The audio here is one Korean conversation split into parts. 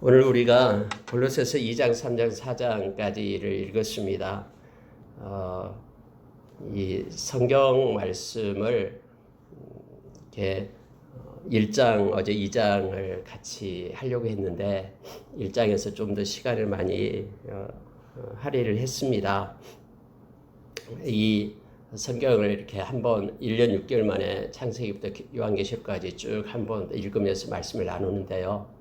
오늘 우리가 골로새서 2장, 3장, 4장까지를 읽었습니다. 이 성경 말씀을 이렇게 1장, 어제 2장을 같이 하려고 했는데 1장에서 좀 더 시간을 많이 할애를 했습니다. 이 성경을 이렇게 한번 1년 6개월 만에 창세기부터 요한계시록까지 쭉 한번 읽으면서 말씀을 나누는데요.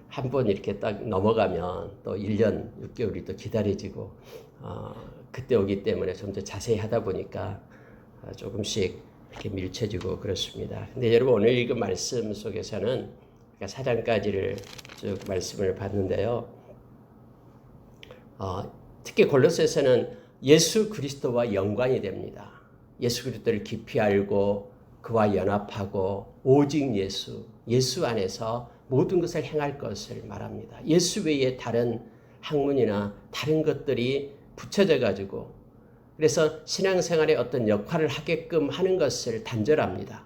한 번 이렇게 딱 넘어가면 또 1년 6개월이 또 기다려지고 그때 오기 때문에 좀 더 자세히 하다 보니까 조금씩 이렇게 밀쳐지고 그렇습니다. 근데 여러분 오늘 읽은 말씀 속에서는 4장까지를 쭉 말씀을 봤는데요. 특히 골로새서는 예수 그리스도와 연관이 됩니다. 예수 그리스도를 깊이 알고 그와 연합하고 오직 예수 안에서 모든 것을 행할 것을 말합니다. 예수 외에 다른 학문이나 다른 것들이 붙여져 가지고 그래서 신앙생활에 어떤 역할을 하게끔 하는 것을 단절합니다.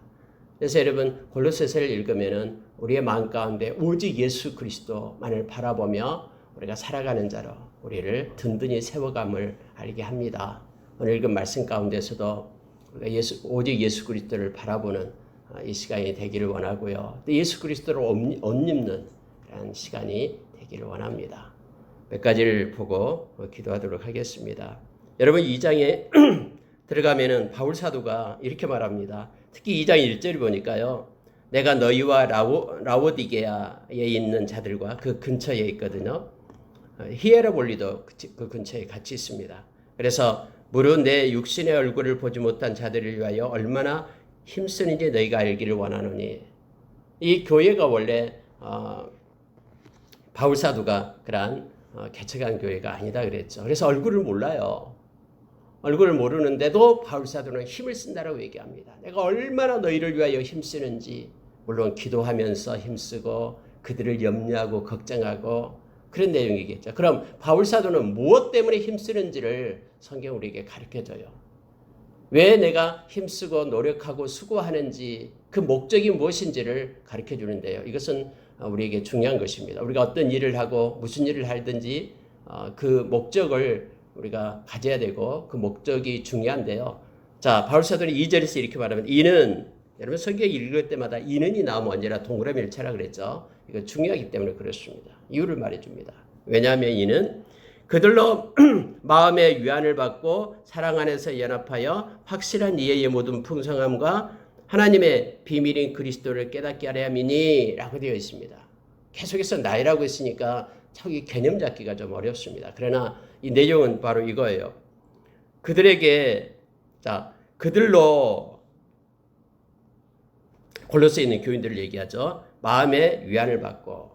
그래서 여러분 골로새서를 읽으면은 우리의 마음 가운데 오직 예수 그리스도만을 바라보며 우리가 살아가는 자로 우리를 든든히 세워감을 알게 합니다. 오늘 읽은 말씀 가운데서도 우리가 오직 예수 그리스도를 바라보는 이 시간이 되기를 원하고요. 또 예수 그리스도를 옷 입는 그런 시간이 되기를 원합니다. 몇 가지를 보고 기도하도록 하겠습니다. 여러분 2장에 들어가면은 바울 사도가 이렇게 말합니다. 특히 2장 1절을 보니까요. 내가 너희와 라오디게아에 있는 자들과 그 근처에 있거든요. 히에라볼리도 그 근처에 같이 있습니다. 그래서 무릇 내 육신의 얼굴을 보지 못한 자들을 위하여 얼마나 힘쓰는지 너희가 알기를 원하노니. 이 교회가 원래 바울 사도가 그러한 개척한 교회가 아니다 그랬죠. 그래서 얼굴을 몰라요. 얼굴을 모르는데도 바울 사도는 힘을 쓴다라고 얘기합니다. 내가 얼마나 너희를 위하여 힘쓰는지, 물론 기도하면서 힘쓰고 그들을 염려하고 걱정하고 그런 내용이겠죠. 그럼 바울 사도는 무엇 때문에 힘쓰는지를 성경 우리에게 가르쳐줘요. 왜 내가 힘쓰고 노력하고 수고하는지 그 목적이 무엇인지를 가르쳐 주는데요. 이것은 우리에게 중요한 것입니다. 우리가 어떤 일을 하고 무슨 일을 하든지 그 목적을 우리가 가져야 되고 그 목적이 중요한데요. 자, 바울 사도는 2절에서 이렇게 말하면 이는, 여러분 성경 읽을 때마다 이는이 나오면 언제나 동그라미를 쳐라 그랬죠. 이거 중요하기 때문에 그렇습니다. 이유를 말해줍니다. 왜냐하면 이는 그들로 마음의 위안을 받고 사랑 안에서 연합하여 확실한 이해의 모든 풍성함과 하나님의 비밀인 그리스도를 깨닫게 하려 함이니 라고 되어 있습니다. 계속해서 나이라고 했으니까 참 개념 잡기가 좀 어렵습니다. 그러나 이 내용은 바로 이거예요. 그들에게, 그들로 골로새에 있는 교인들을 얘기하죠. 마음의 위안을 받고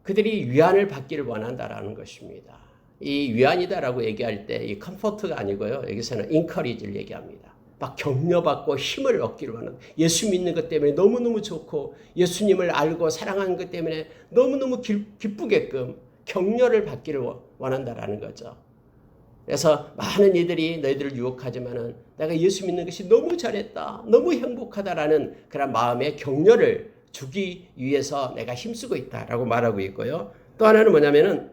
그들이 위안을 받기를 원한다라는 것입니다. 이 위안이다라고 얘기할 때 이 컴포트가 아니고요. 여기서는 인커리지를 얘기합니다. 막 격려받고 힘을 얻기를 원하는, 예수 믿는 것 때문에 너무너무 좋고 예수님을 알고 사랑하는 것 때문에 너무너무 기쁘게끔 격려를 받기를 원한다라는 거죠. 그래서 많은 이들이 너희들을 유혹하지만은 내가 예수 믿는 것이 너무 잘했다, 너무 행복하다라는 그런 마음의 격려를 주기 위해서 내가 힘쓰고 있다라고 말하고 있고요. 또 하나는 뭐냐면은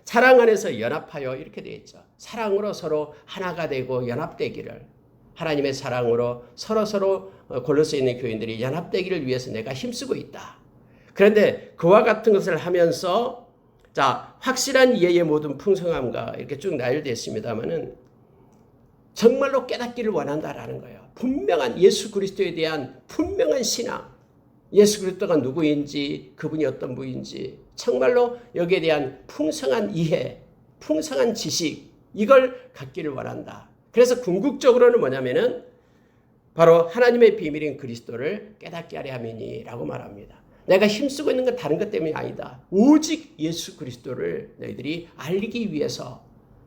사랑 안에서 연합하여 이렇게 되어 있죠. 사랑으로 서로 하나가 되고 연합되기를, 하나님의 사랑으로 서로 골로새에 있는 교인들이 연합되기를 위해서 내가 힘쓰고 있다. 그런데 그와 같은 것을 하면서 확실한 이해의 모든 풍성함과 이렇게 쭉 나열되어 있습니다만은 정말로 깨닫기를 원한다라는 거예요. 분명한 예수 그리스도에 대한 분명한 신앙, 예수 그리스도가 누구인지 그분이 어떤 분인지 정말로 여기에 대한 풍성한 이해, 풍성한 지식, 이걸 갖기를 원한다. 그래서 궁극적으로는 뭐냐면은 바로 하나님의 비밀인 그리스도를 깨닫게 하려 함이니라고 말합니다. 내가 힘쓰고 있는 건 다른 것 때문이 아니다. 오직 예수 그리스도를 너희들이 알기 위해서,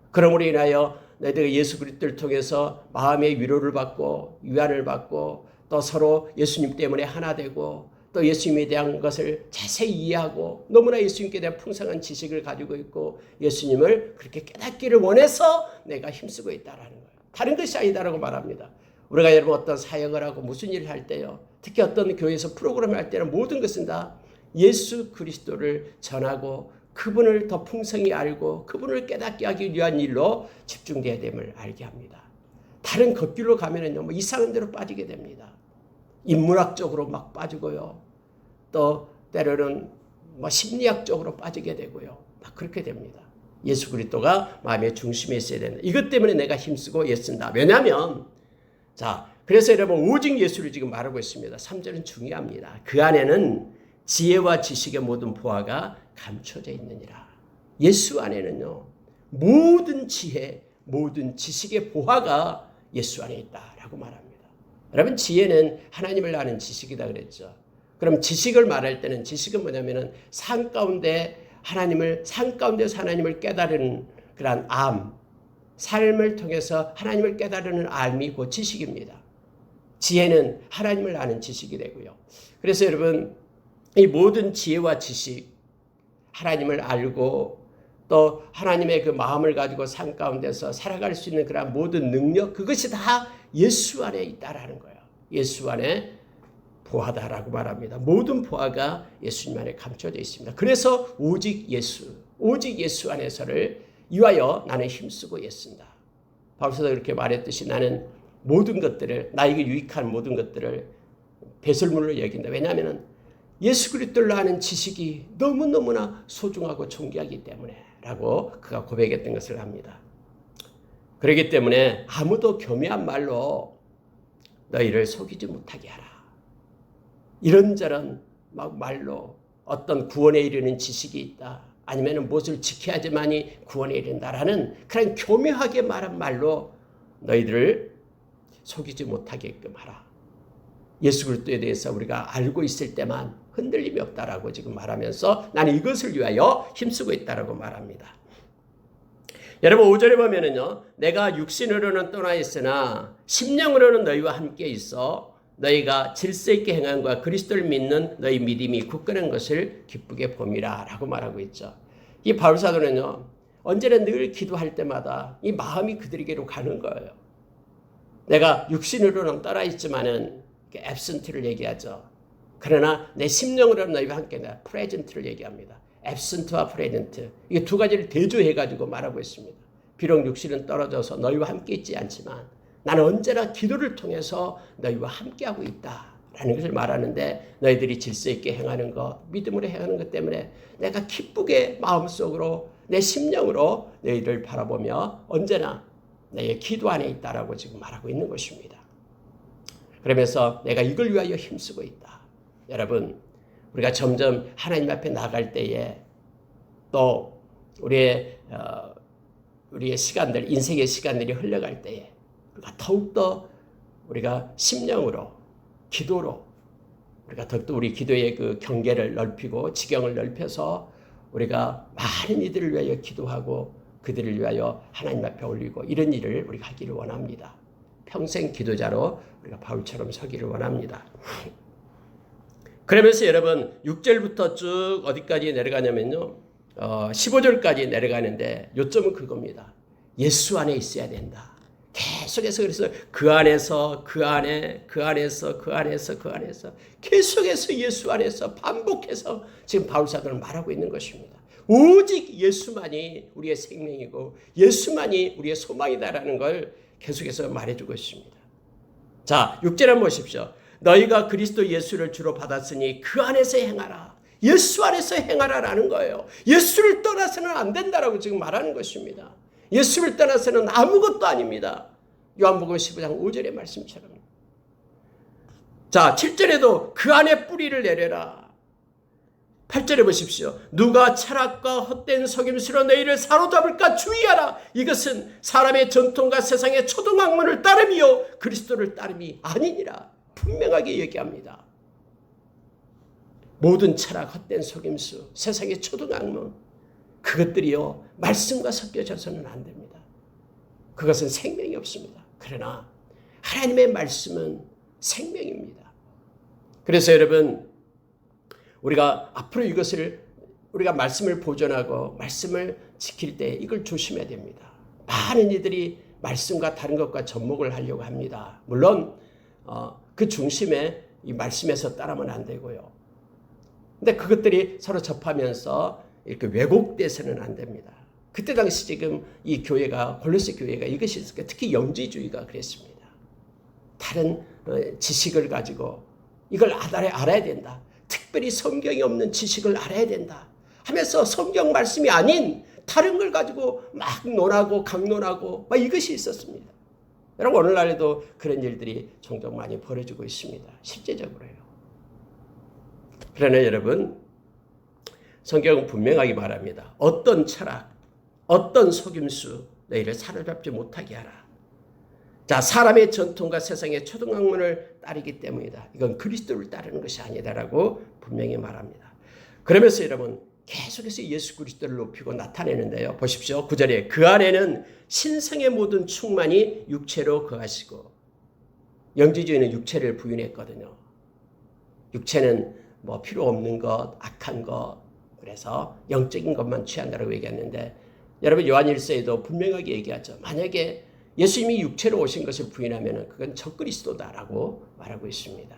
그러므로 인하여 너희들이 예수 그리스도를 통해서 마음의 위로를 받고 위안을 받고 또 서로 예수님 때문에 하나 되고 또 예수님에 대한 것을 자세히 이해하고 너무나 예수님께 대한 풍성한 지식을 가지고 있고 예수님을 그렇게 깨닫기를 원해서 내가 힘쓰고 있다라는 거예요. 다른 것이 아니다라고 말합니다. 우리가 여러분 어떤 사역을 하고 무슨 일을 할 때요, 특히 어떤 교회에서 프로그램을 할 때는 모든 것은 다 예수 그리스도를 전하고 그분을 더 풍성히 알고 그분을 깨닫게 하기 위한 일로 집중되어야 됨을 알게 합니다. 다른 겉길로 가면은요, 뭐 이상한 데로 빠지게 됩니다. 인문학적으로 막 빠지고요. 또 때로는 뭐 심리학적으로 빠지게 되고요. 막 그렇게 됩니다. 예수 그리스도가 마음의 중심에 있어야 된다. 이것 때문에 내가 힘쓰고 애쓴다. 왜냐하면 그래서 여러분 오직 예수를 지금 말하고 있습니다. 3절은 중요합니다. 그 안에는 지혜와 지식의 모든 보화가 감춰져 있느니라. 예수 안에는요, 모든 지혜, 모든 지식의 보화가 예수 안에 있다라고 말합니다. 여러분, 지혜는 하나님을 아는 지식이다 그랬죠. 그럼 지식을 말할 때는 지식은 뭐냐면은 산 가운데서 하나님을 깨달은 그런 삶을 통해서 하나님을 깨달은 알미 곧 지식입니다. 지혜는 하나님을 아는 지식이 되고요. 그래서 여러분, 이 모든 지혜와 지식, 하나님을 알고 또 하나님의 그 마음을 가지고 삶 가운데서 살아갈 수 있는 그런 모든 능력, 그것이 다 예수 안에 있다라는 거예요. 예수 안에 보화다라고 말합니다. 모든 보화가 예수님 안에 감춰져 있습니다. 그래서 오직 예수 안에서를 위하여 나는 힘쓰고 애쓴다. 바울사도 그렇게 말했듯이 나는 모든 것들을, 나에게 유익한 모든 것들을 배설물로 여긴다. 왜냐하면 예수 그리스도를 아는 지식이 너무너무나 소중하고 존귀하기 때문에 라고 그가 고백했던 것을 합니다. 그렇기 때문에 아무도 교묘한 말로 너희를 속이지 못하게 하라. 이런저런 막 말로 어떤 구원에 이르는 지식이 있다. 아니면 무엇을 지켜야지만이 구원에 이른다라는 그런 교묘하게 말한 말로 너희들을 속이지 못하게끔 하라. 예수 그리스도에 대해서 우리가 알고 있을 때만 흔들림이 없다라고 지금 말하면서 나는 이것을 위하여 힘쓰고 있다라고 말합니다. 여러분 5절에 보면은요, 내가 육신으로는 떠나 있으나 심령으로는 너희와 함께 있어 너희가 질서 있게 행함과 그리스도를 믿는 너희 믿음이 굳건한 것을 기쁘게 봄이라 라고 말하고 있죠. 이 바울 사도는요, 언제나 늘 기도할 때마다 이 마음이 그들에게로 가는 거예요. 내가 육신으로는 떠나 있지만은 absent를 얘기하죠. 그러나 내 심령으로는 너희와 함께 있다. present를 얘기합니다. absent와 present. 이게 두 가지를 대조해가지고 말하고 있습니다. 비록 육신은 떨어져서 너희와 함께 있지 않지만 나는 언제나 기도를 통해서 너희와 함께하고 있다라는 것을 말하는데, 너희들이 질서 있게 행하는 것, 믿음으로 행하는 것 때문에 내가 기쁘게 마음속으로 내 심령으로 너희를 바라보며 언제나 너희의 기도 안에 있다라고 지금 말하고 있는 것입니다. 그러면서 내가 이걸 위하여 힘쓰고 있다. 여러분, 우리가 점점 하나님 앞에 나갈 때에 또 우리의 시간들, 인생의 시간들이 흘러갈 때에 우리가 더욱더 우리가 심령으로, 기도로 우리가 더욱더 우리 기도의 그 경계를 넓히고 지경을 넓혀서 우리가 많은 이들을 위하여 기도하고 그들을 위하여 하나님 앞에 올리고 이런 일을 우리가 하기를 원합니다. 평생 기도자로 우리가 바울처럼 서기를 원합니다. 그러면서 여러분 6절부터 쭉 어디까지 내려가냐면요, 15절까지 내려가는데 요점은 그겁니다. 예수 안에 있어야 된다. 계속해서 그래서 그 안에서 계속해서 예수 안에서 반복해서 지금 바울 사도는 말하고 있는 것입니다. 오직 예수만이 우리의 생명이고 예수만이 우리의 소망이다라는 걸 계속해서 말해주고 있습니다. 자, 6절 한번 보십시오. 너희가 그리스도 예수를 주로 받았으니 그 안에서 행하라. 예수 안에서 행하라라는 거예요. 예수를 떠나서는 안 된다라고 지금 말하는 것입니다. 예수를 떠나서는 아무것도 아닙니다. 요한복음 15장 5절의 말씀처럼. 자, 7절에도 그 안에 뿌리를 내려라. 8절에 보십시오. 누가 철학과 헛된 속임수로 너희를 사로잡을까 주의하라. 이것은 사람의 전통과 세상의 초등학문을 따름이요 그리스도를 따름이 아니니라. 분명하게 얘기합니다. 모든 철학, 헛된 속임수, 세상의 초등학문, 그것들이요 말씀과 섞여져서는 안 됩니다. 그것은 생명이 없습니다. 그러나 하나님의 말씀은 생명입니다. 그래서 여러분, 우리가 앞으로 이것을 우리가 말씀을 보존하고 말씀을 지킬 때 이걸 조심해야 됩니다. 많은 이들이 말씀과 다른 것과 접목을 하려고 합니다. 물론 그 중심에 이 말씀에서 따르면 안 되고요. 근데 그것들이 서로 접하면서 이렇게 왜곡돼서는 안 됩니다. 그때 당시 지금 이 교회가, 골로새 교회가 이것이 있었어요. 특히 영지주의가 그랬습니다. 다른 지식을 가지고 이걸 알아야 된다. 특별히 성경이 없는 지식을 알아야 된다 하면서 성경 말씀이 아닌 다른 걸 가지고 막 논하고 강론하고 막 이것이 있었습니다. 여러분, 오늘날에도 그런 일들이 종종 많이 벌어지고 있습니다. 실제적으로요. 그러나 여러분, 성경은 분명하게 말합니다. 어떤 철학, 어떤 속임수 너희를 사로잡지 못하게 하라. 자, 사람의 전통과 세상의 초등학문을 따르기 때문이다. 이건 그리스도를 따르는 것이 아니다라고 분명히 말합니다. 그러면서 여러분, 계속해서 예수 그리스도를 높이고 나타내는데요. 보십시오. 9절에 그 안에는 신성의 모든 충만이 육체로 거하시고, 영지주의는 육체를 부인했거든요. 육체는 뭐 필요 없는 것, 악한 것, 그래서 영적인 것만 취한다라고 얘기했는데, 여러분 요한일서에도 분명하게 얘기하죠. 만약에 예수님이 육체로 오신 것을 부인하면 그건 적그리스도다라고 말하고 있습니다.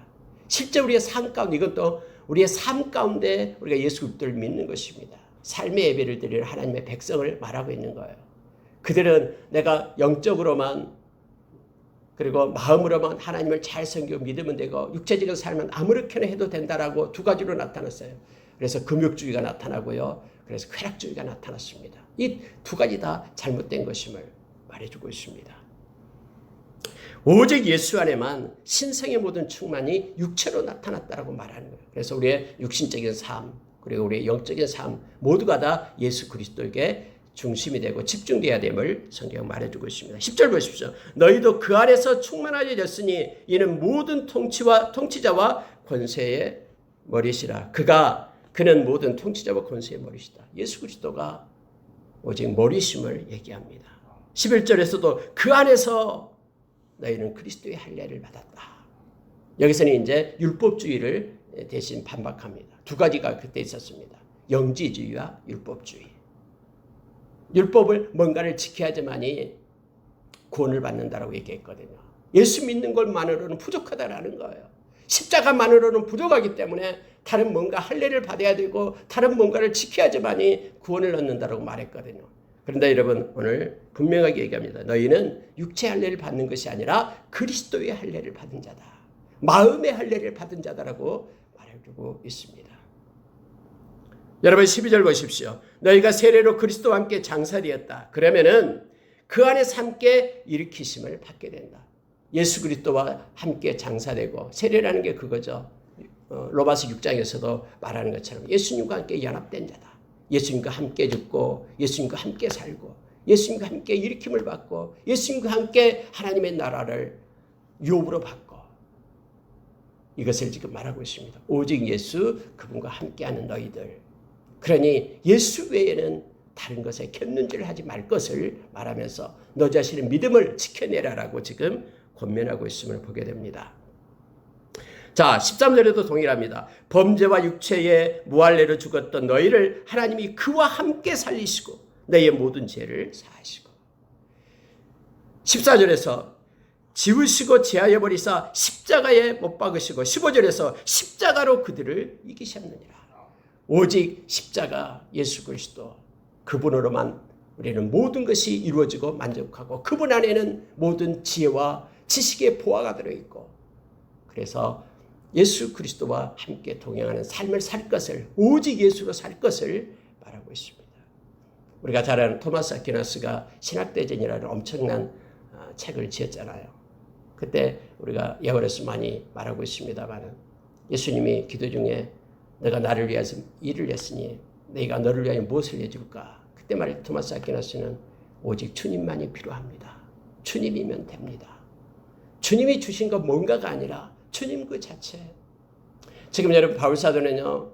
실제 우리의 삶 가운데, 이건 또 우리의 삶 가운데 우리가 예수 그리스도를 믿는 것입니다. 삶의 예배를 드리는 하나님의 백성을 말하고 있는 거예요. 그들은 내가 영적으로만 그리고 마음으로만 하나님을 잘 섬기고 믿으면 되고 육체적인 삶은 아무렇게나 해도 된다라고 두 가지로 나타났어요. 그래서 금욕주의가 나타나고요. 그래서 쾌락주의가 나타났습니다. 이 두 가지 다 잘못된 것임을 말해주고 있습니다. 오직 예수 안에만 신성의 모든 충만이 육체로 나타났다라고 말하는 거예요. 그래서 우리의 육신적인 삶, 그리고 우리의 영적인 삶 모두가 다 예수 그리스도에게 중심이 되고 집중되어야 됨을 성경은 말해주고 있습니다. 10절 보십시오. 너희도 그 안에서 충만하여졌으니 이는 모든 통치자와 권세의 머리시라. 그는 모든 통치자와 권세의 머리시다. 예수 그리스도가 오직 머리심을 얘기합니다. 11절에서도 그 안에서 너희는 그리스도의 할례를 받았다. 여기서는 이제 율법주의를 대신 반박합니다. 두 가지가 그때 있었습니다. 영지주의와 율법주의. 율법을 뭔가를 지켜야지만이 구원을 받는다라고 얘기했거든요. 예수 믿는 것만으로는 부족하다라는 거예요. 십자가만으로는 부족하기 때문에 다른 뭔가 할례를 받아야 되고 다른 뭔가를 지켜야지만이 구원을 얻는다라고 말했거든요. 그런데 여러분, 오늘 분명하게 얘기합니다. 너희는 육체 할례를 받는 것이 아니라 그리스도의 할례를 받은 자다. 마음의 할례를 받은 자다라고 말해주고 있습니다. 여러분 12절 보십시오. 너희가 세례로 그리스도와 함께 장사되었다. 그러면은 그 안에서 함께 일으키심을 받게 된다. 예수 그리스도와 함께 장사되고, 세례라는 게 그거죠. 로마서 6장에서도 말하는 것처럼 예수님과 함께 연합된 자다. 예수님과 함께 죽고 예수님과 함께 살고 예수님과 함께 일으킴을 받고 예수님과 함께 하나님의 나라를 유업으로 받고, 이것을 지금 말하고 있습니다. 오직 예수 그분과 함께하는 너희들. 그러니 예수 외에는 다른 것에 곁눈질을 하지 말 것을 말하면서 너 자신의 믿음을 지켜내라라고 지금 권면하고 있음을 보게 됩니다. 자, 13절에도 동일합니다. 범죄와 육체의 무할례로 죽었던 너희를 하나님이 그와 함께 살리시고 너희의 모든 죄를 사하시고, 14절에서 지우시고 제하여 버리사 십자가에 못 박으시고, 15절에서 십자가로 그들을 이기셨느니라. 오직 십자가 예수 그리스도 그분으로만 우리는 모든 것이 이루어지고 만족하고, 그분 안에는 모든 지혜와 지식의 보화가 들어있고, 그래서 예수 그리스도와 함께 동행하는 삶을 살 것을, 오직 예수로 살 것을 말하고 있습니다. 우리가 잘 아는 토마스 아퀴나스가 신학대전이라는 엄청난 책을 지었잖아요. 그때 우리가 예언에서 많이 말하고 있습니다만, 예수님이 기도 중에 내가 나를 위해서 일을 했으니 내가 너를 위하여 무엇을 해줄까? 그때 말해 토마스 아퀴나스는 오직 주님만이 필요합니다. 주님이면 됩니다. 주님이 주신 것 뭔가가 아니라 주님 그 자체. 지금 여러분 바울 사도는요,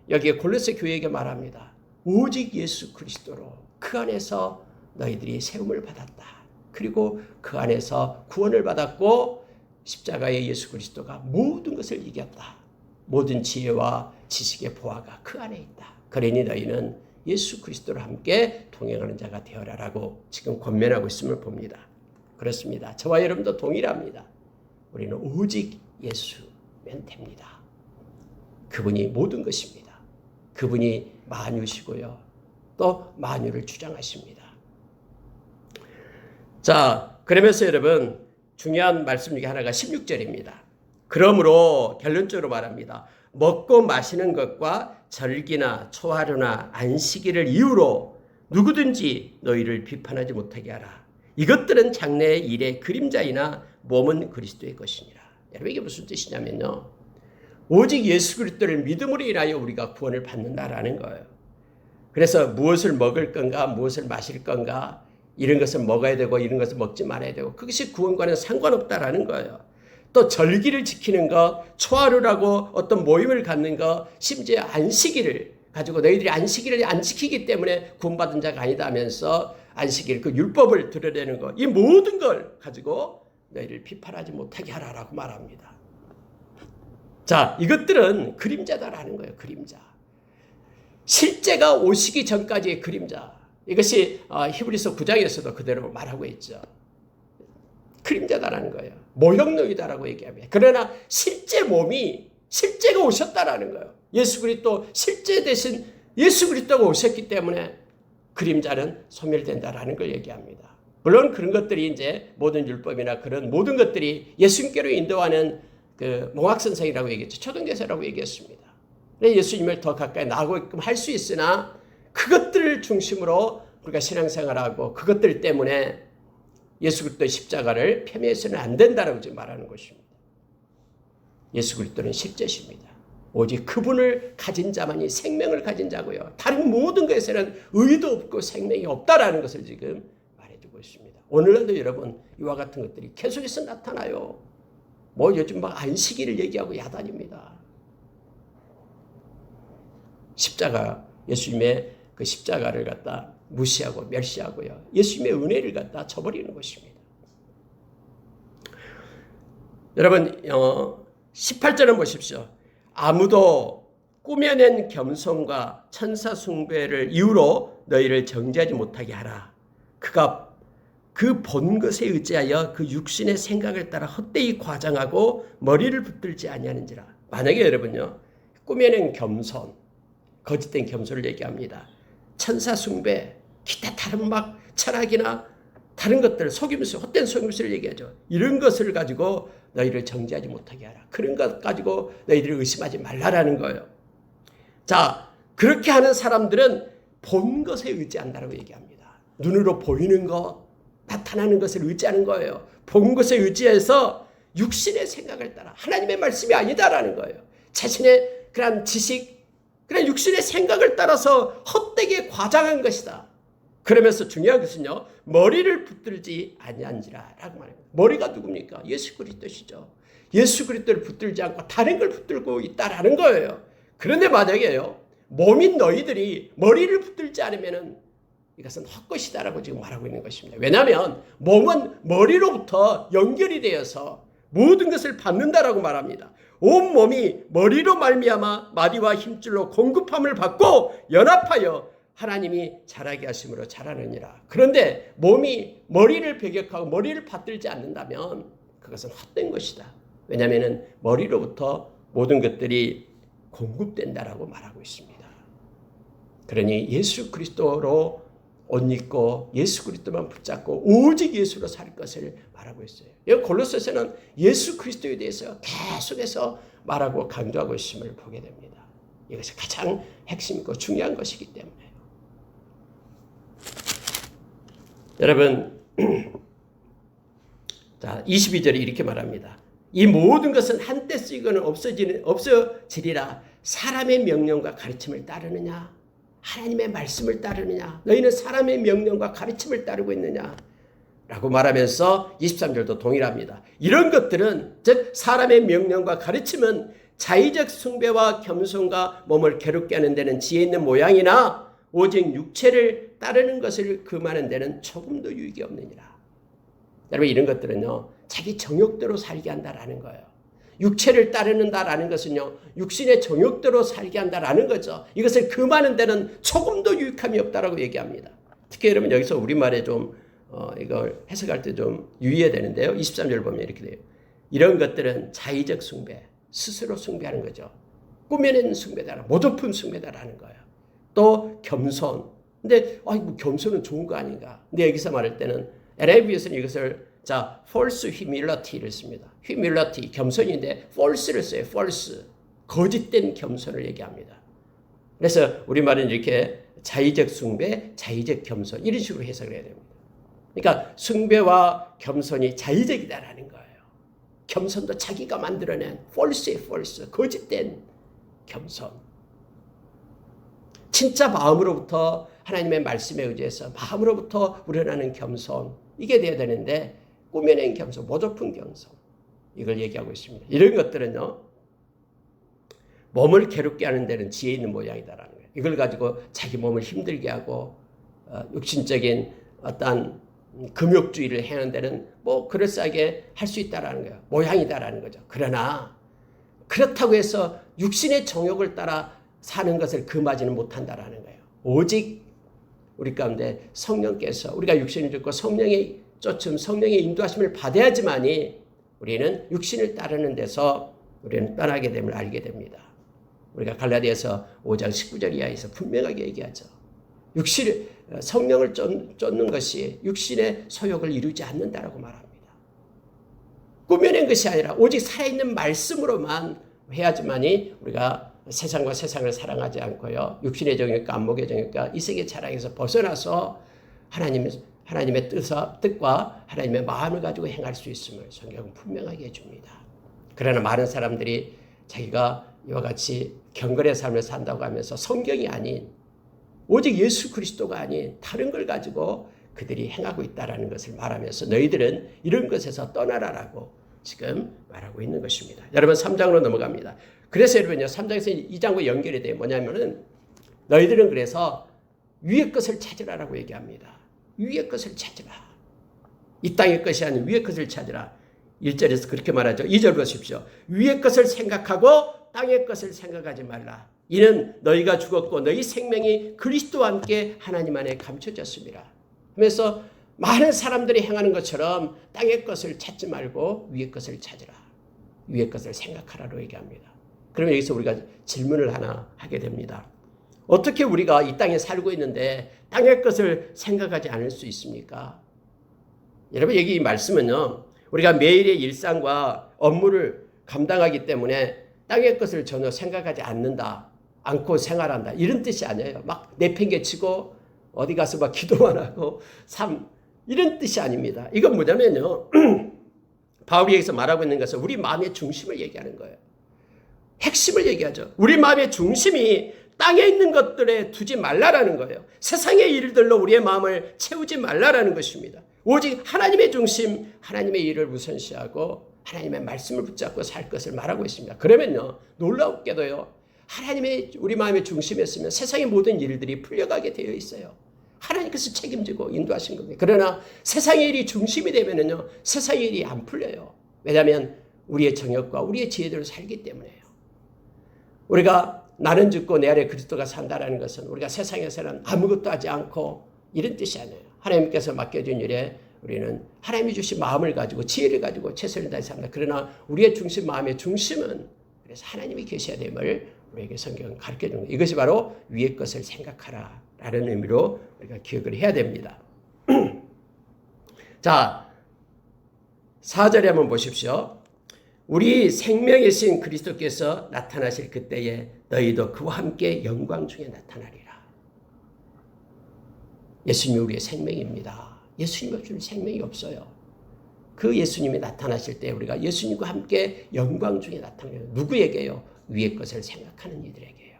여기에 골로새 교회에게 말합니다. 오직 예수 그리스도로 그 안에서 너희들이 세움을 받았다. 그리고 그 안에서 구원을 받았고, 십자가의 예수 그리스도가 모든 것을 이겼다. 모든 지혜와 지식의 보화가 그 안에 있다. 그러니 너희는 예수 그리스도와 함께 동행하는 자가 되어라라고 지금 권면하고 있음을 봅니다. 그렇습니다. 저와 여러분도 동일합니다. 우리는 오직 예수면 됩니다. 그분이 모든 것입니다. 그분이 만유시고요. 또 만유를 주장하십니다. 자, 그러면서 여러분 중요한 말씀 중에 하나가 16절입니다. 그러므로 결론적으로 말합니다. 먹고 마시는 것과 절기나 초하루나 안식일을 이유로 누구든지 너희를 비판하지 못하게 하라. 이것들은 장래의 일의 그림자이나 몸은 그리스도의 것이니라. 여러분 이게 무슨 뜻이냐면요. 오직 예수 그리스도를 믿음으로 인하여 우리가 구원을 받는다라는 거예요. 그래서 무엇을 먹을 건가 무엇을 마실 건가 이런 것을 먹어야 되고 이런 것을 먹지 말아야 되고 그것이 구원과는 상관없다라는 거예요. 또 절기를 지키는 것, 초하루라고 어떤 모임을 갖는 것, 심지어 안식일을 가지고 너희들이 안식일을 안 지키기 때문에 구원받은 자가 아니다 하면서 안식일, 그 율법을 드러내는 것, 이 모든 걸 가지고 너희를 비판하지 못하게 하라라고 말합니다. 자, 이것들은 그림자다라는 거예요. 그림자. 실제가 오시기 전까지의 그림자. 이것이 히브리서 9장에서도 그대로 말하고 있죠. 그림자다라는 거예요. 모형론이다라고 얘기합니다. 그러나 실제 몸이 실제가 오셨다라는 거예요. 예수 그리스도 실제 대신 예수 그리스도가 오셨기 때문에 그림자는 소멸된다라는 걸 얘기합니다. 물론 그런 것들이 이제 모든 율법이나 그런 모든 것들이 예수님께로 인도하는 그 몽학선생이라고 얘기했죠. 초등교사라고 얘기했습니다. 예수님을 더 가까이 나아가게끔 할 수 있으나 그것들을 중심으로 우리가 신앙생활하고 그것들 때문에 예수 그리스도의 십자가를 폄훼해서는 안 된다라고 지금 말하는 것입니다. 예수 그리스도는 실제십니다. 오직 그분을 가진 자만이 생명을 가진 자고요. 다른 모든 것에는 의도 없고 생명이 없다라는 것을 지금 말해주고 있습니다. 오늘날도 여러분 이와 같은 것들이 계속해서 나타나요. 뭐 요즘 막 안식일을 얘기하고 야단입니다. 십자가, 예수님의 그 십자가를 갖다 무시하고 멸시하고요. 예수님의 은혜를 갖다 저버리는 것입니다. 여러분 18절은 보십시오. 아무도 꾸며낸 겸손과 천사 숭배를 이유로 너희를 정죄하지 못하게 하라. 그가 그 본 것에 의지하여 그 육신의 생각을 따라 헛되이 과장하고 머리를 붙들지 아니하는지라. 만약에 여러분요. 꾸며낸 겸손, 거짓된 겸손을 얘기합니다. 천사 숭배, 기타 다른 막 철학이나 다른 것들, 속임수, 헛된 속임수를 얘기하죠. 이런 것을 가지고 너희를 정죄하지 못하게 하라. 그런 것 가지고 너희들을 의심하지 말라라는 거예요. 자, 그렇게 하는 사람들은 본 것에 의지한다라고 얘기합니다. 눈으로 보이는 것, 나타나는 것을 의지하는 거예요. 본 것에 의지해서 육신의 생각을 따라 하나님의 말씀이 아니다라는 거예요. 자신의 그런 지식, 그런 육신의 생각을 따라서 헛되게 과장한 것이다. 그러면서 중요한 것은요. 머리를 붙들지 아니한지라 라고 말합니다. 머리가 누굽니까? 예수 그리스도시죠. 예수 그리스도를 붙들지 않고 다른 걸 붙들고 있다라는 거예요. 그런데 만약에요. 몸인 너희들이 머리를 붙들지 않으면은 이것은 헛것이다라고 지금 말하고 있는 것입니다. 왜냐하면 몸은 머리로부터 연결이 되어서 모든 것을 받는다라고 말합니다. 온 몸이 머리로 말미암아 마디와 힘줄로 공급함을 받고 연합하여 하나님이 자라게 하심으로 자라느니라. 그런데 몸이 머리를 배격하고 머리를 받들지 않는다면 그것은 헛된 것이다. 왜냐하면 머리로부터 모든 것들이 공급된다라고 말하고 있습니다. 그러니 예수 그리스도로 옷 입고 예수 그리스도만 붙잡고 오직 예수로 살 것을 말하고 있어요. 여기 골로새서는 예수 그리스도에 대해서 계속해서 말하고 강조하고 있음을 보게 됩니다. 이것이 가장 핵심이고 중요한 것이기 때문에. 여러분, 자 22절에 이렇게 말합니다. 이 모든 것은 한때 쓰이고는 없어지리라. 사람의 명령과 가르침을 따르느냐? 하나님의 말씀을 따르느냐? 너희는 사람의 명령과 가르침을 따르고 있느냐? 라고 말하면서 23절도 동일합니다. 이런 것들은 즉 사람의 명령과 가르침은 자의적 숭배와 겸손과 몸을 괴롭게 하는 데는 지혜 있는 모양이나 오직 육체를 따르는 것을 금하는 데는 조금도 유익이 없느니라. 여러분 이런 것들은요. 자기 정욕대로 살게 한다라는 거예요. 육체를 따르는다라는 것은요. 육신의 정욕대로 살게 한다라는 거죠. 이것을 금하는 데는 조금도 유익함이 없다라고 얘기합니다. 특히 여러분 여기서 우리말에 좀 이걸 해석할 때 좀 유의해야 되는데요. 23절 보면 이렇게 돼요. 이런 것들은 자의적 숭배, 스스로 숭배하는 거죠. 꾸며낸 숭배다, 모조품 숭배다라는 거예요. 또 겸손. 근데 겸손은 좋은 거 아닌가? 근데 여기서 말할 때는 NIV에서는 이것을 false humility를 씁니다. humility, 겸손인데 false를 써요. false, 거짓된 겸손을 얘기합니다. 그래서 우리말은 이렇게 자의적 숭배, 자의적 겸손 이런 식으로 해석을 해야 됩니다. 그러니까 숭배와 겸손이 자의적이다라는 거예요. 겸손도 자기가 만들어낸 false의 false, 거짓된 겸손. 진짜 마음으로부터 하나님의 말씀에 의지해서 마음으로부터 우러나는 겸손, 이게 돼야 되는데 꾸며낸 겸손, 모조품 겸손, 이걸 얘기하고 있습니다. 이런 것들은요, 몸을 괴롭게 하는 데는 지혜 있는 모양이다라는 거예요. 이걸 가지고 자기 몸을 힘들게 하고 육신적인 어떤 금욕주의를 해는 데는 뭐 그럴싸하게 할 수 있다라는 거예요. 모양이다라는 거죠. 그러나 그렇다고 해서 육신의 정욕을 따라 사는 것을 금하지는 못한다라는 거예요. 오직 우리 가운데 성령께서, 우리가 육신을 죽고 성령의 쫓음, 성령의 인도하심을 받아야지만이 우리는 육신을 따르는 데서 우리는 떠나게 됨을 알게 됩니다. 우리가 갈라디아서 5장 19절 이하에서 분명하게 얘기하죠. 성령을 쫓는 것이 육신의 소욕을 이루지 않는다라고 말합니다. 꾸며낸 것이 아니라 오직 살아있는 말씀으로만 해야지만이 우리가 세상과 세상을 사랑하지 않고요, 육신의 정욕과 안목의 정욕과 이 세계 자랑에서 벗어나서 하나님의 뜻과 하나님의 마음을 가지고 행할 수 있음을 성경은 분명하게 해줍니다. 그러나 많은 사람들이 자기가 이와 같이 경건의 삶을 산다고 하면서 성경이 아닌, 오직 예수 그리스도가 아닌 다른 걸 가지고 그들이 행하고 있다는 것을 말하면서 너희들은 이런 것에서 떠나라라고 지금 말하고 있는 것입니다. 여러분 3장으로 넘어갑니다. 그래서 여러분요, 3장에서 2장과 연결이 돼요. 뭐냐면은 너희들은 그래서 위의 것을 찾으라라고 얘기합니다. 위의 것을 찾으라. 이 땅의 것이 아닌 위의 것을 찾으라. 1절에서 그렇게 말하죠. 2절 보십시오. 위의 것을 생각하고 땅의 것을 생각하지 말라. 이는 너희가 죽었고 너희 생명이 그리스도와 함께 하나님 안에 감춰졌습니다. 하면서 많은 사람들이 행하는 것처럼 땅의 것을 찾지 말고 위의 것을 찾으라. 위의 것을 생각하라고 얘기합니다. 그러면 여기서 우리가 질문을 하나 하게 됩니다. 어떻게 우리가 이 땅에 살고 있는데 땅의 것을 생각하지 않을 수 있습니까? 여러분, 여기 이 말씀은요, 우리가 매일의 일상과 업무를 감당하기 때문에 땅의 것을 전혀 생각하지 않고 생활한다, 이런 뜻이 아니에요. 막 내팽개치고 어디 가서 막 기도만 하고 이런 뜻이 아닙니다. 이건 뭐냐면요, 바울이 여기서 말하고 있는 것은 우리 마음의 중심을 얘기하는 거예요. 핵심을 얘기하죠. 우리 마음의 중심이 땅에 있는 것들에 두지 말라라는 거예요. 세상의 일들로 우리의 마음을 채우지 말라라는 것입니다. 오직 하나님의 중심, 하나님의 일을 우선시하고 하나님의 말씀을 붙잡고 살 것을 말하고 있습니다. 그러면요, 놀랍게도요, 하나님의 우리 마음의 중심에 있으면 세상의 모든 일들이 풀려가게 되어 있어요. 하나님께서 책임지고 인도하신 겁니다. 그러나 세상의 일이 중심이 되면은요, 세상의 일이 안 풀려요. 왜냐하면 우리의 정욕과 우리의 지혜대로 살기 때문에요. 우리가 나는 죽고 내 안에 그리스도가 산다라는 것은 우리가 세상에서는 아무것도 하지 않고 이런 뜻이 아니에요. 하나님께서 맡겨준 일에 우리는 하나님이 주신 마음을 가지고 지혜를 가지고 최선을 다해서 합니다. 그러나 우리의 중심, 마음의 중심은 그래서 하나님이 계셔야 됨을 우리에게 성경은 가르쳐주는 거예요. 이것이 바로 위의 것을 생각하라 라는 의미로 우리가 기억을 해야 됩니다. 자, 4절에 한번 보십시오. 우리 생명이신 그리스도께서 나타나실 그때에 너희도 그와 함께 영광 중에 나타나리라. 예수님이 우리의 생명입니다. 예수님 없이는 생명이 없어요. 그 예수님이 나타나실 때 우리가 예수님과 함께 영광 중에 나타나요. 누구에게요? 위의 것을 생각하는 이들에게요.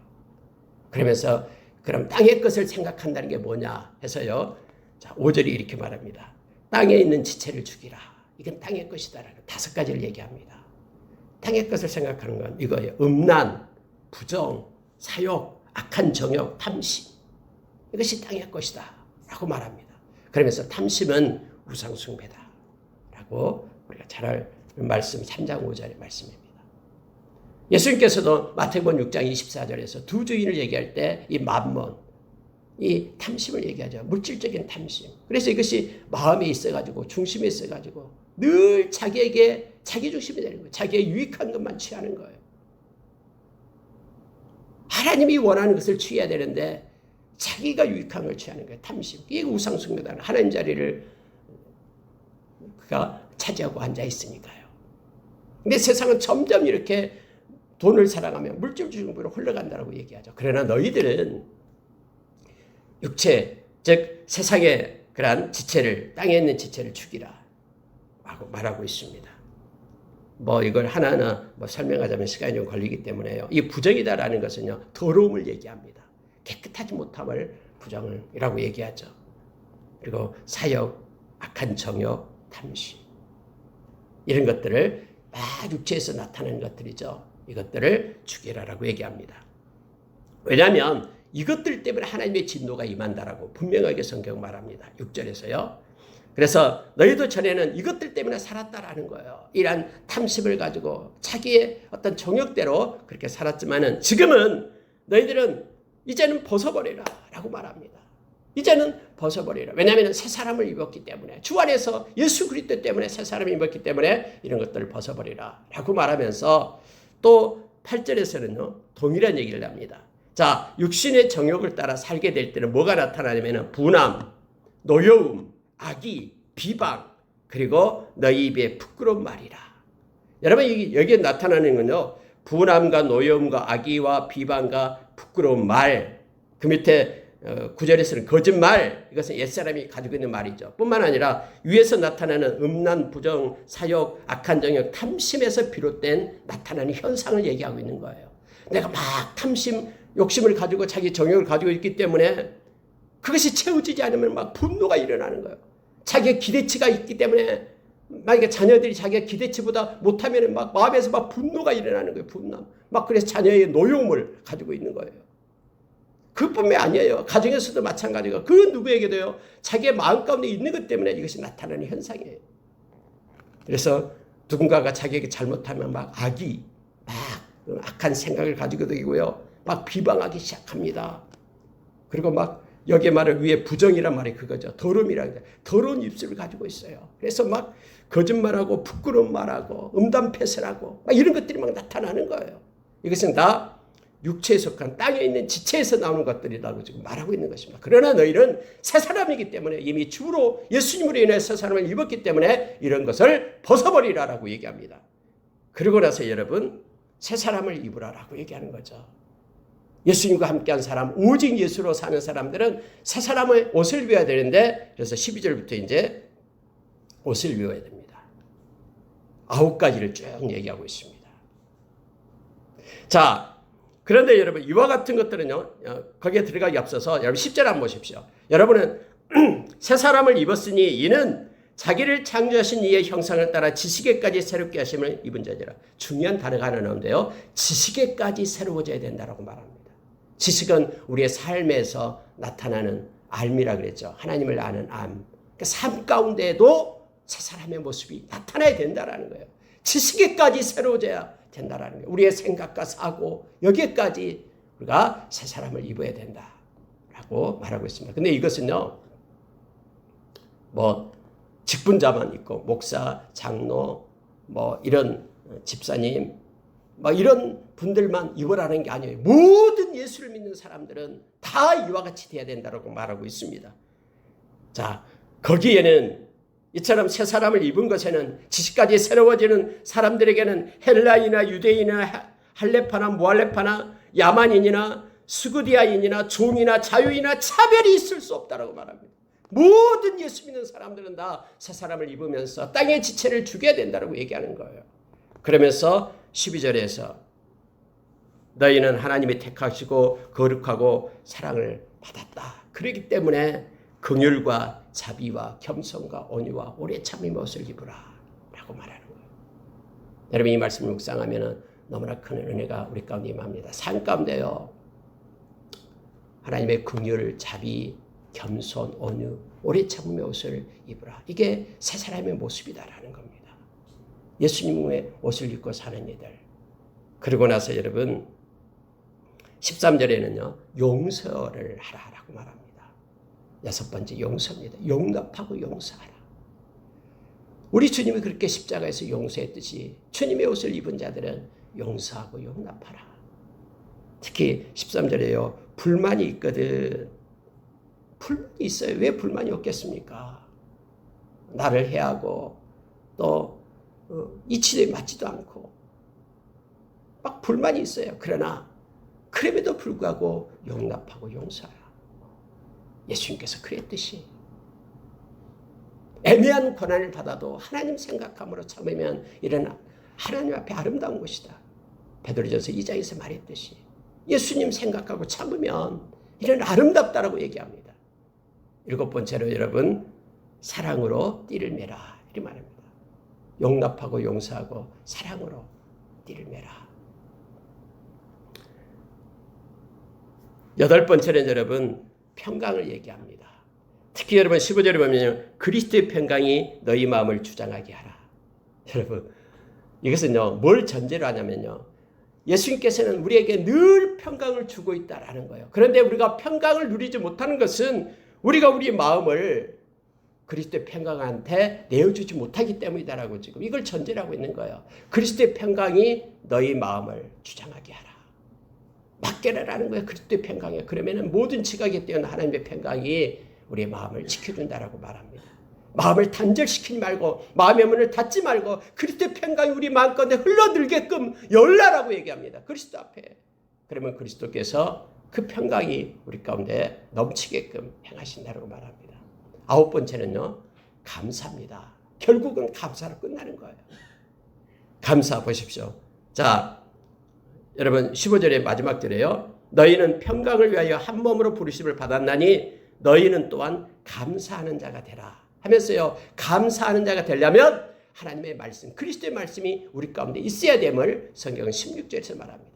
그러면서 그럼 땅의 것을 생각한다는 게 뭐냐 해서요, 자, 5절이 이렇게 말합니다. 땅에 있는 지체를 죽이라. 이건 땅의 것이다라는 5가지를 얘기합니다. 땅의 것을 생각하는 건 이거예요. 음란, 부정, 사욕, 악한 정욕, 탐심. 이것이 땅의 것이다 라고 말합니다. 그러면서 탐심은 우상숭배다 라고 우리가 잘 알 말씀 3장 5절의 말씀입니다. 예수님께서도 마태복음 6장 24절에서 두 주인을 얘기할 때 이 맘몬, 이 탐심을 얘기하죠. 물질적인 탐심. 그래서 이것이 마음에 있어가지고 중심에 있어가지고 늘 자기에게 자기 중심이 되는 거예요. 자기의 유익한 것만 취하는 거예요. 하나님이 원하는 것을 취해야 되는데 자기가 유익한 걸 취하는 거예요. 탐심. 이게 우상숭배다. 하나님 자리를 그가 차지하고 앉아 있으니까요. 근데 세상은 점점 이렇게 돈을 사랑하며 물질주의로 흘러간다고 얘기하죠. 그러나 너희들은 육체, 즉 세상의 그러한 지체를, 땅에 있는 지체를 죽이라 라고 말하고 있습니다. 이걸 하나하나 설명하자면 시간이 좀 걸리기 때문에요. 이 부정이다라는 것은요, 더러움을 얘기합니다. 깨끗하지 못함을 부정이라고 얘기하죠. 그리고 사역, 악한 정욕, 탐심, 이런 것들을 막 육체에서 나타나는 것들이죠. 이것들을 죽이라라고 얘기합니다. 왜냐하면 이것들 때문에 하나님의 진노가 임한다라고 분명하게 성경 말합니다. 6절에서요. 그래서 너희도 전에는 이것들 때문에 살았다라는 거예요. 이러한 탐심을 가지고 자기의 어떤 정욕대로 그렇게 살았지만은 지금은 너희들은 이제는 벗어버리라 라고 말합니다. 이제는 벗어버리라. 왜냐하면 새 사람을 입었기 때문에, 주 안에서 예수 그리스도 때문에 새 사람을 입었기 때문에 이런 것들을 벗어버리라 라고 말하면서 또 8절에서는요, 동일한 얘기를 합니다. 자, 육신의 정욕을 따라 살게 될 때는 뭐가 나타나냐면 분함, 노여움, 악의, 비방, 그리고 너희 입에 부끄러운 말이라. 여러분, 여기에 나타나는 건요, 분함과 노여움과 악의와 비방과 부끄러운 말, 그 밑에 9절에서는 거짓말, 이것은 옛사람이 가지고 있는 말이죠. 뿐만 아니라 위에서 나타나는 음란, 부정, 사욕, 악한 정욕, 탐심에서 비롯된 나타나는 현상을 얘기하고 있는 거예요. 내가 막 탐심, 욕심을 가지고 자기 정욕을 가지고 있기 때문에 그것이 채워지지 않으면 막 분노가 일어나는 거예요. 자기의 기대치가 있기 때문에 만약에 자녀들이 자기의 기대치보다 못하면 막 마음에서 막 분노가 일어나는 거예요. 분노. 막 그래서 자녀의 노여움을 가지고 있는 거예요. 그뿐만이 아니에요. 가정에서도 마찬가지고 그 누구에게도요. 자기의 마음 가운데 있는 것 때문에 이것이 나타나는 현상이에요. 그래서 누군가가 자기에게 잘못하면 막 악이 막 악한 생각을 가지고 되고요. 막 비방하기 시작합니다. 그리고 막 여기에 말을 위에 부정이란 말이 그거죠. 더러움이라는 게 더러운 입술을 가지고 있어요. 그래서 막 거짓말하고 부끄러운 말하고 음담패설하고 막 이런 것들이 막 나타나는 거예요. 이것은 다 육체에 속한 땅에 있는 지체에서 나오는 것들이라고 지금 말하고 있는 것입니다. 그러나 너희는 새 사람이기 때문에 이미 주로 예수님으로 인해 새 사람을 입었기 때문에 이런 것을 벗어버리라라고 얘기합니다. 그리고 나서 여러분 새 사람을 입으라라고 얘기하는 거죠. 예수님과 함께한 사람, 오직 예수로 사는 사람들은 새 사람의 옷을 입어야 되는데, 그래서 12절부터 이제 옷을 입어야 됩니다. 9가지를 쭉 얘기하고 있습니다. 자, 그런데 여러분 이와 같은 것들은요, 거기에 들어가기 앞서서 여러분 10절 한번 보십시오. 여러분은 새 사람을 입었으니 이는 자기를 창조하신 이의 형상을 따라 지식에까지 새롭게 하심을 입은 자니라. 중요한 단어가 하나 나오는데요. 지식에까지 새로워져야 된다라고 말합니다. 지식은 우리의 삶에서 나타나는 알미라 그랬죠. 하나님을 아는 암. 그러니까 삶 가운데에도 새 사람의 모습이 나타나야 된다라는 거예요. 지식에까지 새로워져야 된다라는 거예요. 우리의 생각과 사고 여기에까지 우리가 새 사람을 입어야 된다라고 말하고 있습니다. 근데 이것은요. 직분자만 있고 목사, 장로, 이런 집사님, 이런 분들만 입으라는 게 아니에요. 모든 예수를 믿는 사람들은 다 이와 같이 돼야 된다고 말하고 있습니다. 자, 거기에는 이처럼 새 사람을 입은 것에는 지식까지 새로워지는 사람들에게는 헬라인이나 유대인이나 할레파나 무할레파나 야만인이나 스구디아인이나 종이나 자유인이나 차별이 있을 수 없다고 말합니다. 모든 예수 믿는 사람들은 다 새 사람을 입으면서 땅의 지체를 죽여야 된다고 얘기하는 거예요. 그러면서 12절에서 너희는 하나님이 택하시고 거룩하고 사랑을 받았다. 그렇기 때문에 긍휼과 자비와 겸손과 온유와 오래 참음의 옷을 입으라 라고 말하는 거예요. 여러분 이 말씀을 묵상하면 너무나 큰 은혜가 우리 가운데 임합니다. 삶 가운데요. 하나님의 긍휼, 자비, 겸손, 온유, 오래 참음의 옷을 입으라. 이게 새 사람의 모습이다라는 겁니다. 예수님의 옷을 입고 사는 이들. 그러고 나서 여러분 13절에는요. 용서를 하라라고 말합니다. 6번째 용서입니다. 용납하고 용서하라. 우리 주님이 그렇게 십자가에서 용서했듯이 주님의 옷을 입은 자들은 용서하고 용납하라. 특히 13절에요. 불만이 있거든. 불만이 있어요. 왜 불만이 없겠습니까? 나를 해하고 또 이치에 맞지도 않고 막 불만이 있어요. 그러나 그럼에도 불구하고 용납하고 용서하라. 예수님께서 그랬듯이 애매한 고난을 받아도 하나님 생각함으로 참으면 이런 하나님 앞에 아름다운 것이다. 베드로전서 2장에서 말했듯이 예수님 생각하고 참으면 이런 아름답다라고 얘기합니다. 7번째로 여러분, 사랑으로 띠를 매라 이렇게 말합니다. 용납하고 용서하고 사랑으로 띠를 매라. 8번째는 여러분, 평강을 얘기합니다. 특히 여러분 15절에 보면 그리스도의 평강이 너희 마음을 주장하게 하라. 여러분, 이것은요, 뭘 전제로 하냐면요, 예수님께서는 우리에게 늘 평강을 주고 있다라는 거예요. 그런데 우리가 평강을 누리지 못하는 것은 우리가 우리 마음을 그리스도의 평강한테 내어주지 못하기 때문이다라고 지금 이걸 전제로 하고 있는 거예요. 그리스도의 평강이 너희 마음을 주장하게 하라. 맡겨라라는 거예요. 그리스도의 평강에. 그러면은 모든 지각에 뛰어난 하나님의 평강이 우리의 마음을 지켜준다라고 말합니다. 마음을 단절시키지 말고 마음의 문을 닫지 말고 그리스도의 평강이 우리 마음가운데 흘러들게끔 열라라고 얘기합니다. 그리스도 앞에. 그러면 그리스도께서 그 평강이 우리 가운데 넘치게끔 행하신다라고 말합니다. 9번째는요, 감사입니다. 결국은 감사로 끝나는 거예요. 감사 보십시오. 자, 여러분 15절의 마지막 절에요. 너희는 평강을 위하여 한 몸으로 부르심을 받았나니 너희는 또한 감사하는 자가 되라 하면서요, 감사하는 자가 되려면 하나님의 말씀, 그리스도의 말씀이 우리 가운데 있어야 됨을 성경은 16절에서 말합니다.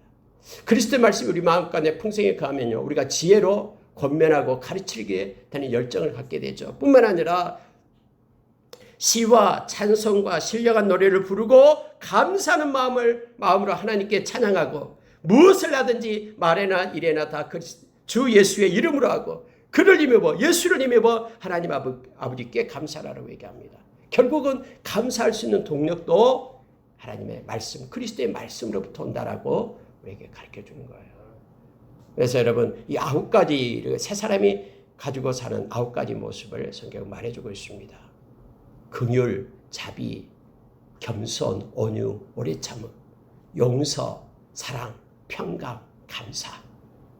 그리스도의 말씀이 우리 마음 가운데 풍성히 거하면요, 우리가 지혜로 권면하고 가르치게 되는 열정을 갖게 되죠. 뿐만 아니라 시와 찬송과 신령한 노래를 부르고 감사하는 마음으로 하나님께 찬양하고 무엇을 하든지 말에나 일에나 다 주 예수의 이름으로 하고 그를 힘입어 예수를 힘입어 하나님 아버지께 감사하라고 얘기합니다. 결국은 감사할 수 있는 동력도 하나님의 말씀, 그리스도의 말씀으로부터 온다라고 우리에게 가르쳐주는 거예요. 그래서 여러분, 이 9가지 세 사람이 가지고 사는 9가지 모습을 성경은 말해주고 있습니다. 긍휼, 자비, 겸손, 온유, 오래 참음, 용서, 사랑, 평강, 감사.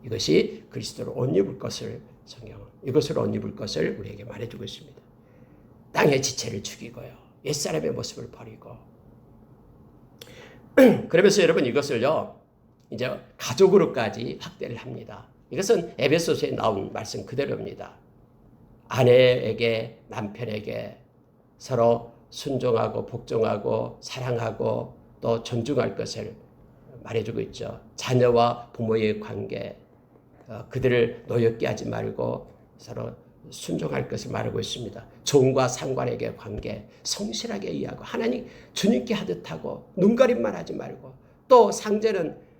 이것이 그리스도로 옷 입을 것을 성경은 이것으로 옷 입을 것을 우리에게 말해주고 있습니다. 땅의 지체를 죽이고요, 옛사람의 모습을 버리고. 그러면서 여러분 이것을요, 이제 가족으로까지 확대를 합니다. 이것은 에베소서에 나온 말씀 그대로입니다. 아내에게, 남편에게 서로 순종하고 복종하고 사랑하고 또 존중할 것을 말해주고 있죠. 자녀와 부모의 관계, 그들을 노엽게 하지 말고 서로 순종할 것을 말하고 있습니다. 종과 상관에게 관계, 성실하게 이해하고 하나님 주님께 하듯 하고 눈가림만 하지 말고, 또 상제는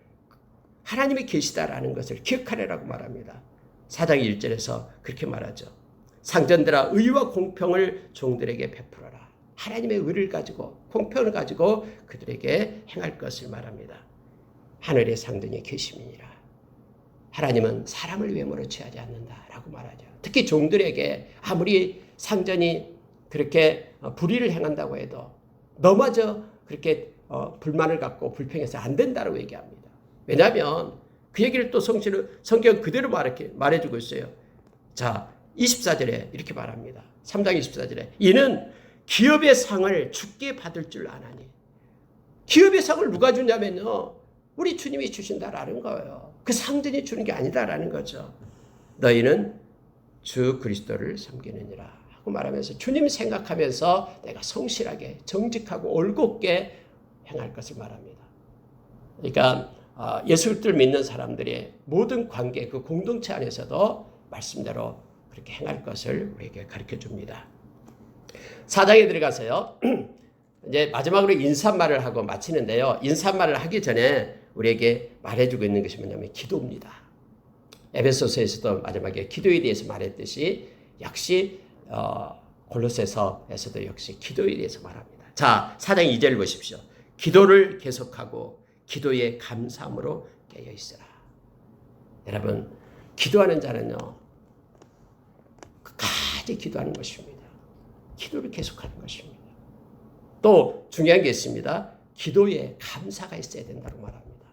하나님이 계시다라는 것을 기억하라고 말합니다. 4장 1절에서 그렇게 말하죠. 상전들아, 의와 공평을 종들에게 베풀어라. 하나님의 의를 가지고 공평을 가지고 그들에게 행할 것을 말합니다. 하늘의 상전이 계심이니라. 하나님은 사람을 외모로 취하지 않는다라고 말하죠. 특히 종들에게 아무리 상전이 그렇게 불의를 행한다고 해도 너마저 그렇게 불만을 갖고 불평해서 안 된다고 얘기합니다. 왜냐하면 그 얘기를 또 성경 그대로 말해주고 있어요. 자, 24절에 이렇게 말합니다. 3장 24절에 이는 기업의 상을 주께 받을 줄 아나니. 기업의 상을 누가 주냐면요, 우리 주님이 주신다라는 거예요. 그 상전이 주는 게 아니다라는 거죠. 너희는 주 그리스도를 섬기느니라 하고 말하면서 주님 생각하면서 내가 성실하게 정직하고 올곧게 행할 것을 말합니다. 그러니까 예수를 믿는 사람들의 모든 관계, 그 공동체 안에서도 말씀대로 그렇게 행할 것을 우리에게 가르쳐 줍니다. 4장에 들어가서요, 이제 마지막으로 인사말을 하고 마치는데요, 인사말을 하기 전에 우리에게 말해주고 있는 것이 뭐냐면 기도입니다. 에베소서에서도 마지막에 기도에 대해서 말했듯이 역시 골로새서에서도 역시 기도에 대해서 말합니다. 자, 4장 2절을 보십시오. 기도를 계속하고 기도에 감사함으로 깨어 있으라. 여러분, 기도하는 자는요, 끝까지 기도하는 것입니다. 기도를 계속하는 것입니다. 또 중요한 게 있습니다. 기도에 감사가 있어야 된다고 말합니다.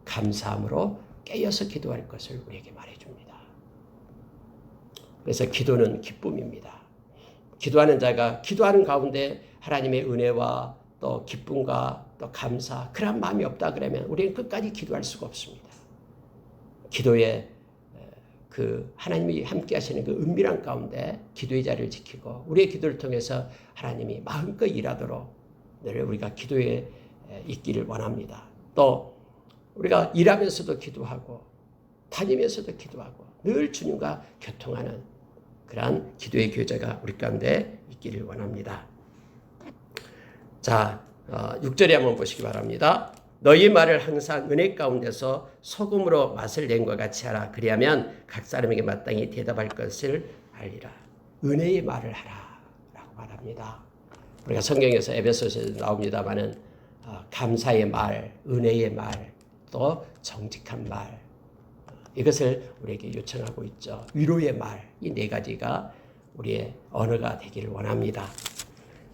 감사함으로 깨어서 기도할 것을 우리에게 말해줍니다. 그래서 기도는 기쁨입니다. 기도하는 자가 기도하는 가운데 하나님의 은혜와 또 기쁨과 또 감사, 그런 마음이 없다 그러면 우리는 끝까지 기도할 수가 없습니다. 기도에 그 하나님이 함께 하시는 그 은밀한 가운데 기도의 자리를 지키고 우리의 기도를 통해서 하나님이 마음껏 일하도록 늘 우리가 기도에 있기를 원합니다. 또 우리가 일하면서도 기도하고 다니면서도 기도하고 늘 주님과 교통하는 그러한 기도의 교제가 우리 가운데 있기를 원합니다. 자, 6절에 한번 보시기 바랍니다. 너희 말을 항상 은혜 가운데서 소금으로 맛을 낸 것 같이 하라. 그리하면 각 사람에게 마땅히 대답할 것을 알리라. 은혜의 말을 하라 라고 말합니다. 우리가 성경에서 에베소서에서 나옵니다마는 감사의 말, 은혜의 말, 또 정직한 말, 이것을 우리에게 요청하고 있죠. 위로의 말, 이 네 가지가 우리의 언어가 되기를 원합니다.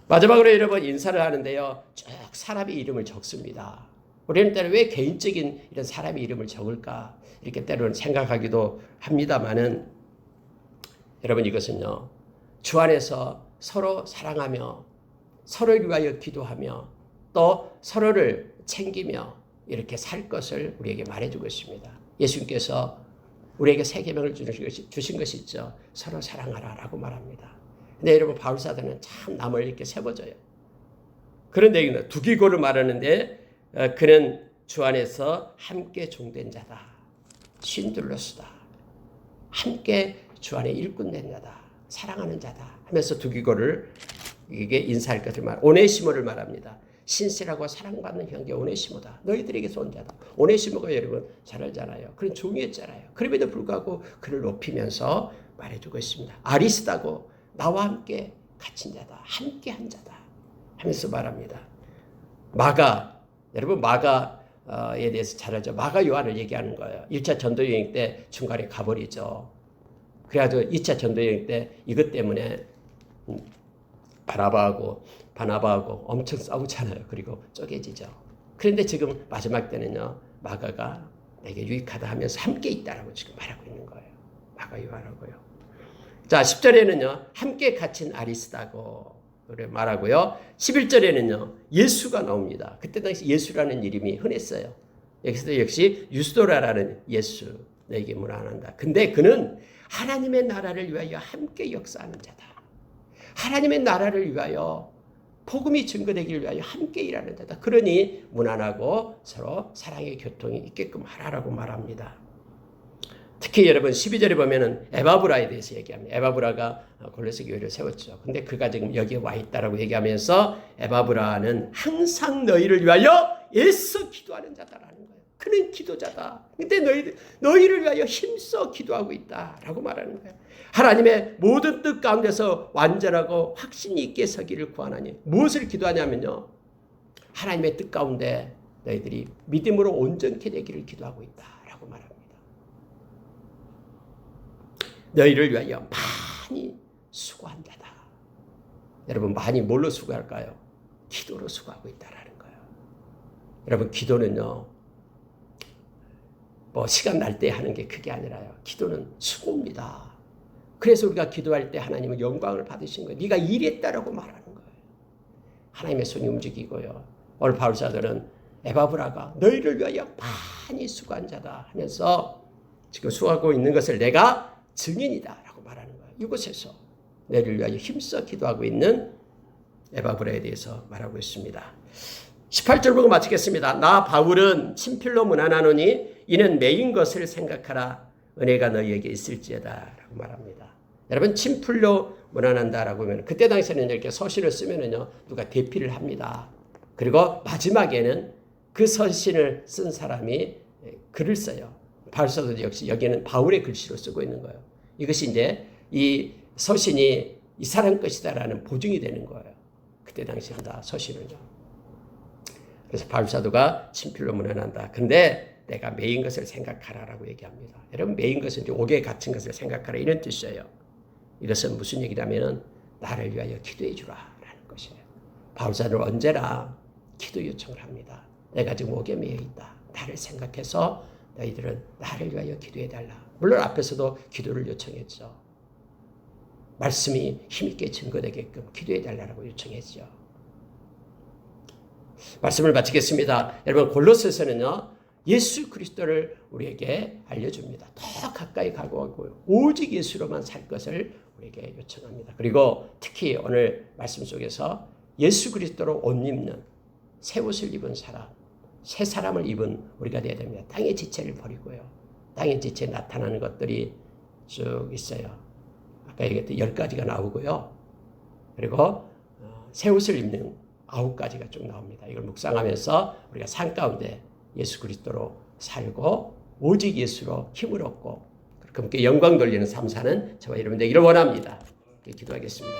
마지막으로 여러분, 인사를 하는데요, 쭉 사람의 이름을 적습니다. 우리는 때로 왜 개인적인 이런 사람의 이름을 적을까 이렇게 때로는 생각하기도 합니다만은, 여러분, 이것은요, 주 안에서 서로 사랑하며 서로를 위하여 기도하며 또 서로를 챙기며 이렇게 살 것을 우리에게 말해주고 있습니다. 예수님께서 우리에게 새 계명을 주신 것이 있죠. 서로 사랑하라 라고 말합니다. 근데 여러분, 바울사도는 참 남을 이렇게 세워줘요. 그런데 두기고를 말하는데, 그는 주 안에서 함께 종된 자다. 신둘러스다. 함께 주 안에 일꾼 된 자다. 사랑하는 자다. 하면서 두기고를 이게 인사할 것을 오네시모를 말합니다. 신실하고 사랑받는 형제 오네시모다. 너희들에게서 온 자다. 오네시모가 여러분 잘 알잖아요. 그런 종이었잖아요. 그럼에도 불구하고 그를 높이면서 말해주고 있습니다. 아리스다고 나와 함께 갇힌 자다. 함께 한 자다. 하면서 말합니다. 마가, 여러분 마가에 대해서 잘 알죠. 마가 요한을 얘기하는 거예요. 1차 전도여행 때 중간에 가버리죠. 그래가지고 2차 전도여행 때 이것 때문에 바나바하고 엄청 싸우잖아요. 그리고 쪼개지죠. 그런데 지금 마지막 때는요, 마가가 내게 유익하다 하면서 함께 있다라고 지금 말하고 있는 거예요. 마가 요한하고요. 자, 10절에는요, 함께 갇힌 아리스다고 말하고요. 11절에는요, 예수가 나옵니다. 그때 당시 예수라는 이름이 흔했어요. 여기서도 역시 유스도라라는 예수, 너에게 문안한다. 근데 그는 하나님의 나라를 위하여 함께 역사하는 자다. 하나님의 나라를 위하여 복음이 증거되기를 위하여 함께 일하는 자다. 그러니 무난하고 서로 사랑의 교통이 있게끔 하라라고 말합니다. 특히 여러분 12절에 보면은 에바브라에 대해서 얘기합니다. 에바브라가 골로새 교회를 세웠죠. 근데 그가 지금 여기에 와 있다라고 얘기하면서 에바브라는 항상 너희를 위하여 애써 기도하는 자다라는 거예요. 그는 기도자다. 근데 너희를 위하여 힘써 기도하고 있다라고 말하는 거예요. 하나님의 모든 뜻 가운데서 완전하고 확신이 있게 서기를 구하나니, 무엇을 기도하냐면요, 하나님의 뜻 가운데 너희들이 믿음으로 온전케 되기를 기도하고 있다라고 말합니다. 너희를 위하여 많이 수고한 자다. 여러분, 많이 뭘로 수고할까요? 기도로 수고하고 있다라는 거예요. 여러분, 기도는요, 뭐 시간 날 때 하는 게 그게 아니라요. 기도는 수고입니다. 그래서 우리가 기도할 때 하나님은 영광을 받으신 거예요. 네가 일했다라고 말하는 거예요. 하나님의 손이 움직이고요. 오늘 바울사도는 에바브라가 너희를 위하여 많이 수고한 자다 하면서 지금 수고하고 있는 것을 내가 증인이다라고 말하는 거예요. 이곳에서 너희를 위하여 힘써 기도하고 있는 에바브라에 대해서 말하고 있습니다. 18절 보고 마치겠습니다. 나 바울은 친필로 문안하노니 이는 매인 것을 생각하라. 은혜가 너희에게 있을지어다 라고 말합니다. 여러분, 친필로 문안한다라고 하면 그때 당시에는 이렇게 서신을 쓰면은요, 누가 대피를 합니다. 그리고 마지막에는 그 서신을 쓴 사람이 글을 써요. 바울사도 역시 여기는 바울의 글씨로 쓰고 있는 거예요. 이것이 이제 이 서신이 이 사람 것이다라는 보증이 되는 거예요. 그때 당시에는 다 서신을요. 그래서 바울사도가 친필로 문안한다. 근데 내가 매인 것을 생각하라라고 얘기합니다. 여러분 매인 것은 이제 옥에 갇힌 것을 생각하라 이런 뜻이에요. 이것은 무슨 얘기냐면은 나를 위하여 기도해 주라라는 것이에요. 바울사는 언제나 기도 요청을 합니다. 내가 지금 옥에 매여 있다. 나를 생각해서 너희들은 나를 위하여 기도해 달라. 물론 앞에서도 기도를 요청했죠. 말씀이 힘있게 증거되게끔 기도해 달라고 요청했죠. 말씀을 마치겠습니다. 여러분 골로새서는요. 예수 그리스도를 우리에게 알려줍니다. 더 가까이 가고 오직 예수로만 살 것을 우리에게 요청합니다. 그리고 특히 오늘 말씀 속에서 예수 그리스도로 옷 입는 새 옷을 입은 사람, 새 사람을 입은 우리가 되어야 됩니다. 땅의 지체를 버리고요. 땅의 지체에 나타나는 것들이 쭉 있어요. 아까 얘기했던 10가지가 나오고요. 그리고 새 옷을 입는 9가지가 쭉 나옵니다. 이걸 묵상하면서 우리가 삶 가운데 예수 그리스도로 살고 오직 예수로 힘을 얻고 그렇게 영광 돌리는 삶 사는 저와 여러분 되기를 원합니다. 기도하겠습니다.